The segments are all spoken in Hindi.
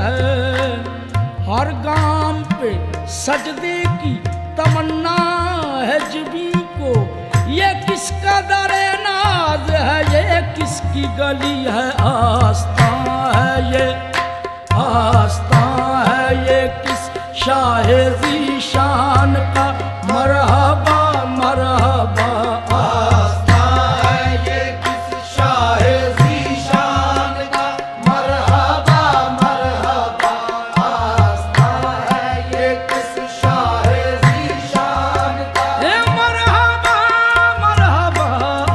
है। हर गाम पे सजदे की तमन्ना है जीवी को, ये किसका दरे नाज है, ये किसकी गली है आस्था है, ये आस्था है, ये किस शाहे ज़ीशान का मरहबा मरहबा। आस्था है ये किस शाहे ज़ीशान का मरहबा मरहबा। आस्था है ये किस शाहे ज़ीशान का मरहबा मरहबा।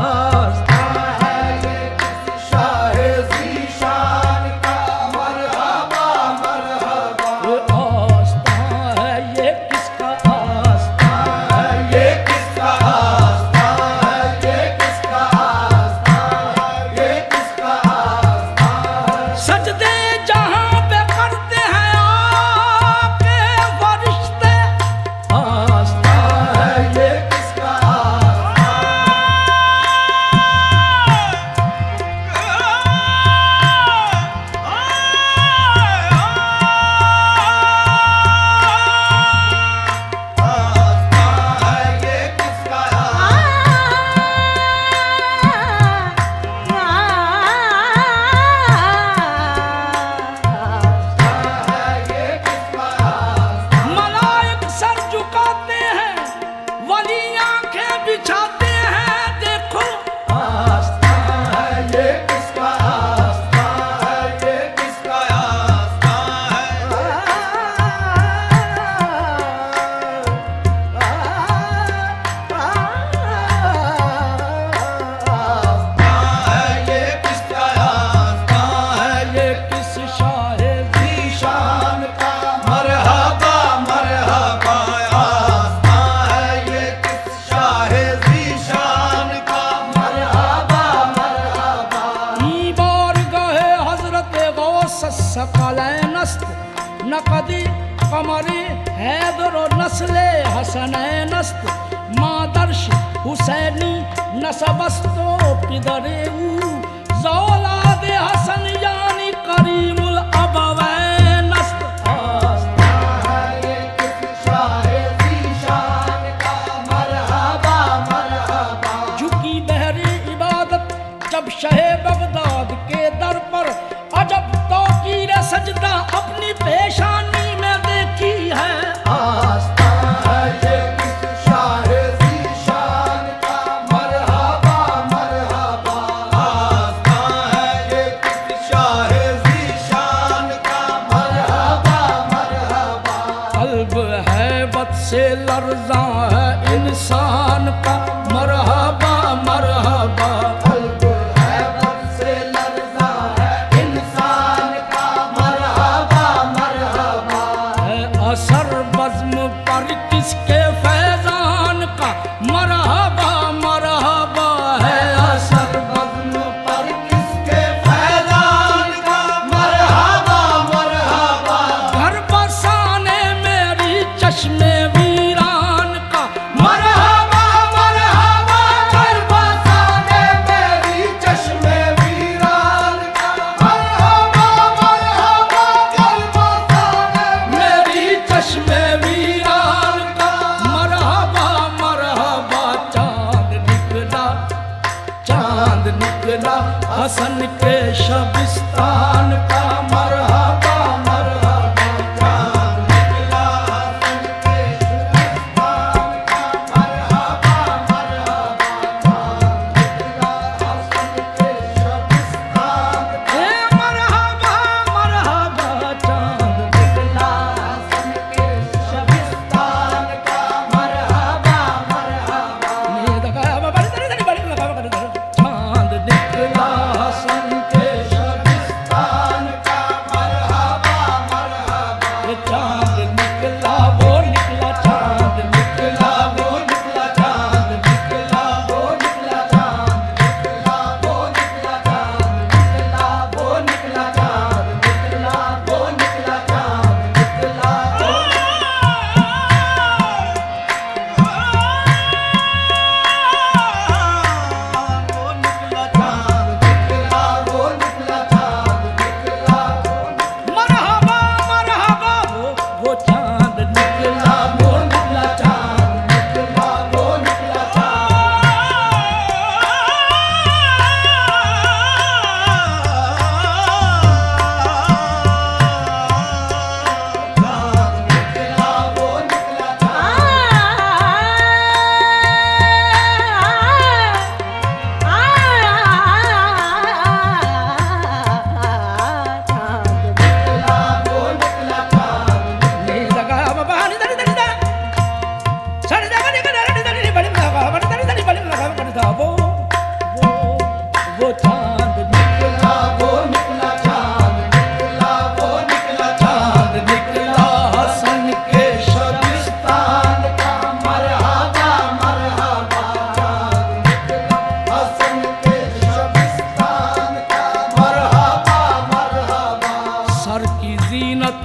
आस्था है ये किस शाहे ज़ीशान का मरहबा मरहबा। आस्था है ये किसका आस्था है, ये किसका आस्था है, ये किसका आस्था है, ये किसका आस्था है। सजदे जहां पे करते हैं आपके फरिश्ते, आस्था है ये किसका आस्था है, ये किसका है, ये किसका आस्था मलाइक सर झुकाते हैं, वली आंखें बिछाते हैं, देखो आस्था है, ये किसका आस्था है, ये किसका आस्था है। ये किसका आस्था है, ये किस शाहे ज़ीशान का मरहबा मरहबा। आस्था है ये किस शाहे ज़ीशान का मरहबा मरहबा। बार गहे हजरत गौस सकलैनस्त नकदी कमरी हैदर नस्ले हसनैनस्त मादर्श हुसैनी नसबस्तो पिदरे ज़ौलादे हसन यानी करीमुल अबवैनस्त। आस्था है ये किस शाहे ज़ीशान का मरहबा मरहबा। झुकी बहरी इबादत जब शहे बगदाद के दर पर, अजब तौकीर सजदा अपनी पेशानी में देखी है। आस्था है ये किस शाहे ज़ीशान का मरहबा मरहबा। आस्था है ये किस शाहे ज़ीशान का मरहबा मरहबा। कल्ब है बद से लर्ज़ा है इंसान का मरहबा मरहबा। कल्ब है बद से लर्ज़ा है इंसान का मरहबा मरहबा। सर की जीनत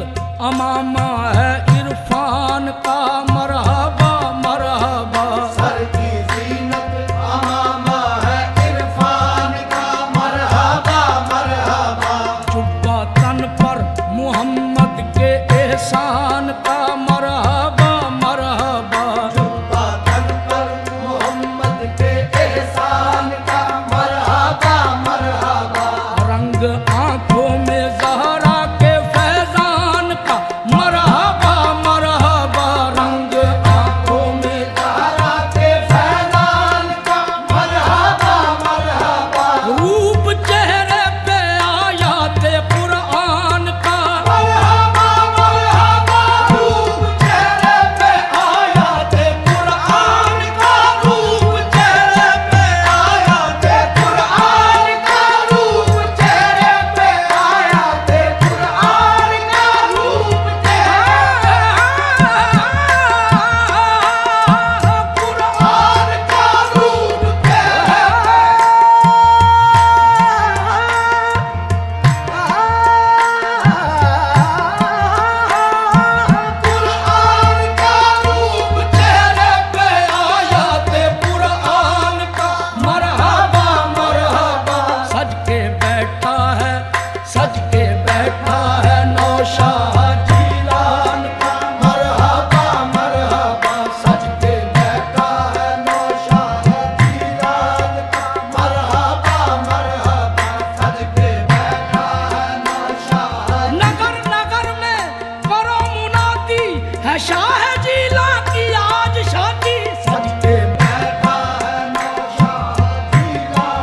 अमामा है इरफान का मरहबा मरहबा। सर की जीनत अमामा है इरफान का मरहबा मरहबा। जुब्बा तन पर मोहम्मद के एहसान का मरहबा मरहबा। जुब्बा तन पर मोहम्मद के एहसान का मरहबा मरहबा। रंग आंखों में ज़हरा के फैजान का मरहबा मरहबा। रंग आंखों में ज़हरा के फैज़ान का मरहबा मरहबा। रूप चेहरे पे आयाते कुरान का मरहबा मरहबा। रूप चेहरे पे आयाते कुरान का। रूप चेहरे पे आयाते कुरान का। रूप चेहरे पे आयाते कुरान का। रूप कुरान का रूप कुरान का रूप चेहरे पे आयाते कुरान का। मरहबा मरहबा। सज के बैठा है नौशाह जीलान का मरहबा मरहबा। सज के बैठा है नौशाह जीलान का। मरहबा मरहबा। सज के बैठा है नौशाह। नगर नगर में करो मुनादी है शाह जीला की आज शादी। सज के बैठा है नौशाह जीलान।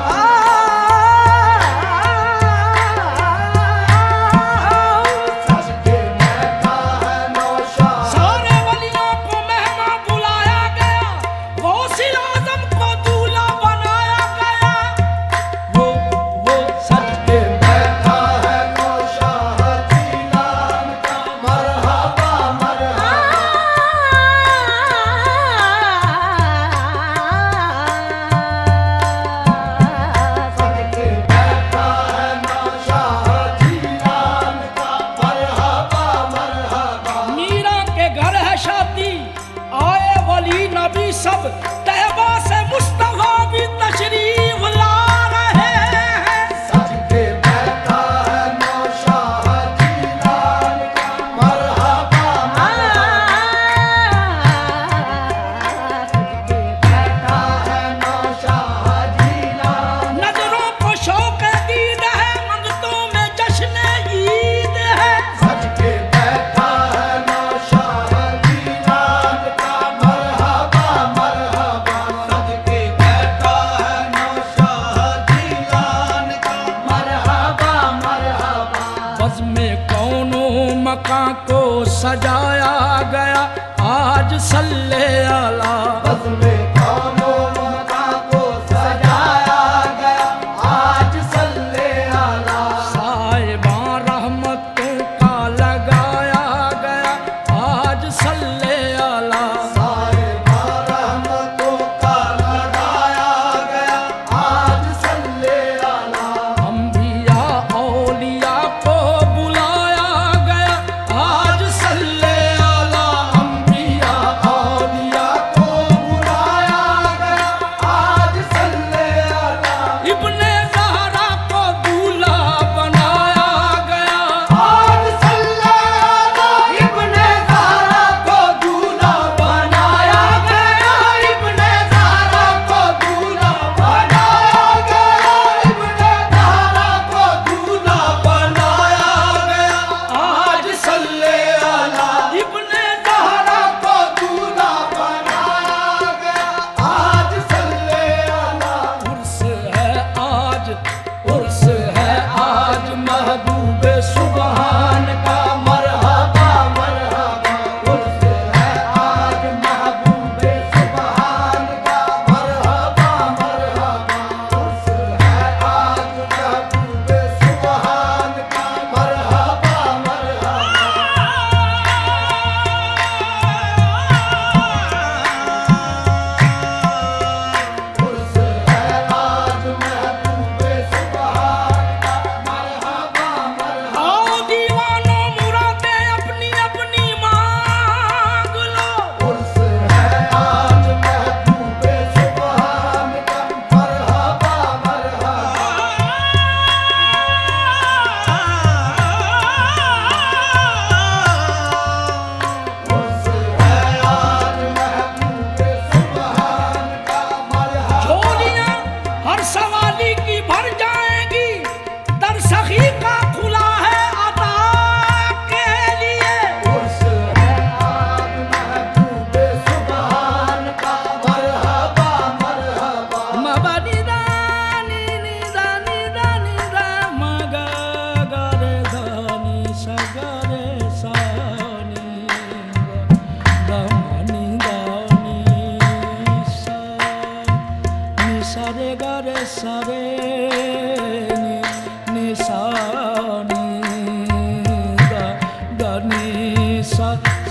सज के बैठा है नौशाह। सारे वलियों को मेहमान बुलाया गया, गौसिल आजम को दूल्हा बनाया गया। वो सज के बैठा है नौशाह जीलान का। मरहबा मरहबा। सज के बैठा है नौशाह जीलान का। मरहबा मरहबा। मीरा के घर है शादी, आए वली नबी सब, तहबा से मुस्तफा भी तशरीफ ला रहे हैं। सज के बैठा है नौशाह जीलान का। मरहबा सज के बैठा है नौशाह जीलान। नजरों को शौक दीद है, मंगतों में जश्न ईद है। सज के बैठा है नौशाह जीलान का। मरहबा मरहबा। सज के बैठा है नौशाह जीलान का। मरहबा मरहबा। बज़ में कौनो मकां को सजाया गया, आज सल्ले अला। बज़ में कौनो मका को सजाया गया, आज सल्ले अला। साहिबां रहमतों का लगाया गया, आज सल्ले अला। साहिबा रहमतों का लगाया गया, आज सल्ले अला। अंबिया औलिया को बुलाया गया, आज सल्ले अला। अंबिया औलिया को बुलाया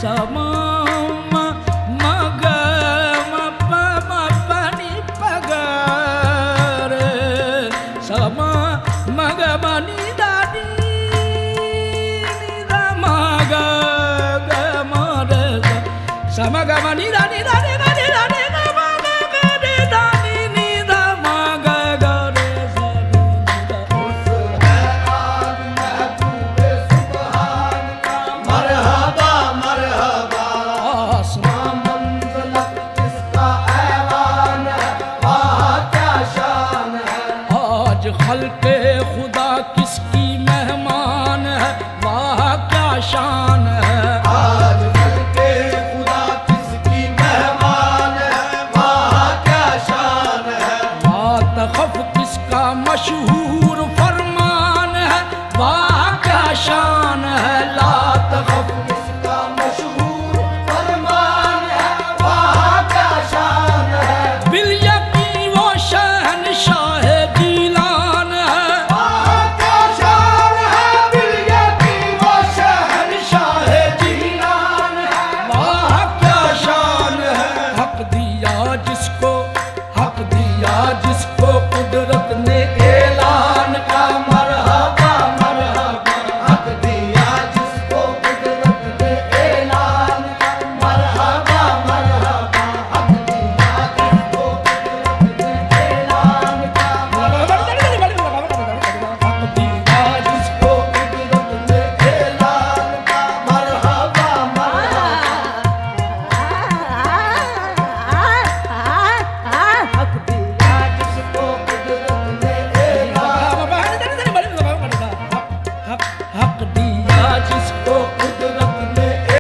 सम मग म प नि प ग रे सम मग म नि दा नि दा म ग ग म रे सा सम ग म नि दा